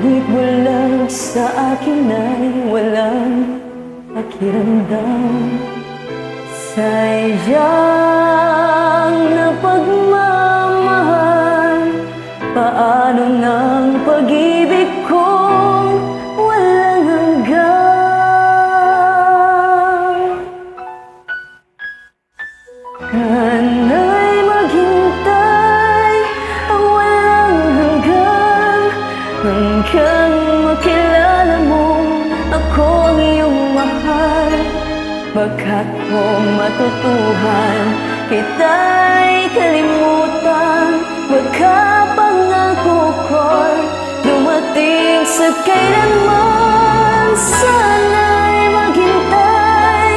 Kahit bulag sa akin ay walang pakiramdam. Sayang na pagmamahal, paano ng pag-ibig kong walang hanggan? Kana'y maghintay ang walang hanggan, hanggang makilala mo ako ang iyong mahal. Pagkat kung matutuhan kita'y kalimutan, baka pangako ko'y dumating sa kailanman. Sana'y maghintay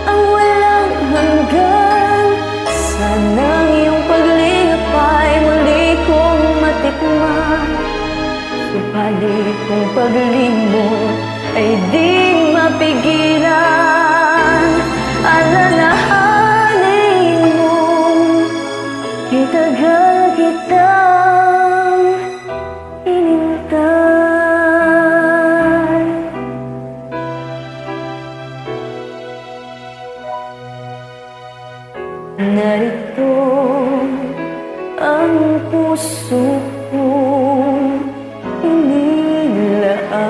ang walang hanggan, sana'ng iyong paglingap ay muli kong matikman. Subalit kung paglimot ay di mapigilan, alalahanin mo, itagal kitang inintay. Narito ang puso kong inilaan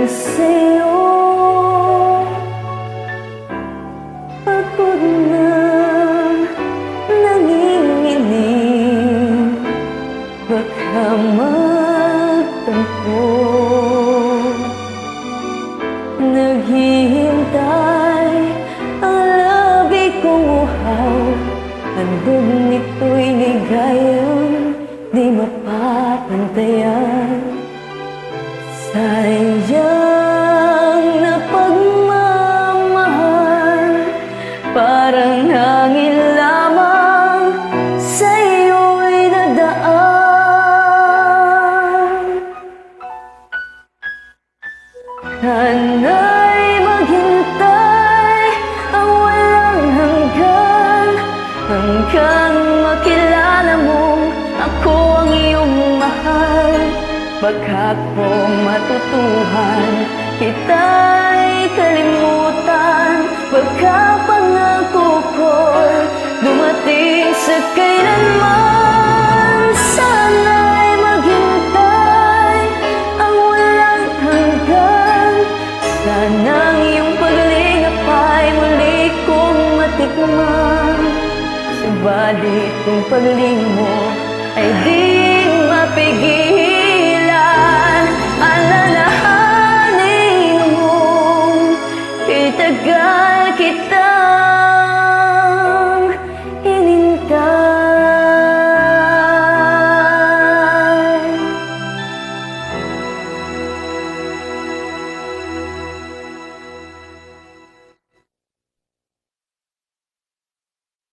sa'yo. Pagod na nanginginig, baka magtampo. Naghihintay ang labi kong uhaw, handog nito'y ligayang di mapapantayan. Sayang na pagmamahal, parang hangin lamang sa'yo'y nadaan. Sana'y maghintay ang walang hanggan, hanggang makilala mo ako ang iyong mahal. Baka kung matutuhan kita'y kalimutan, baka pangako ko'y dumating sa kailanman. Sana'y maghintay ang walang hanggan, sana'ng iyong paglingap ay muli kong matikman. Subalit kung paglimot ay di mapigilan, alalahanin mo, itagal kita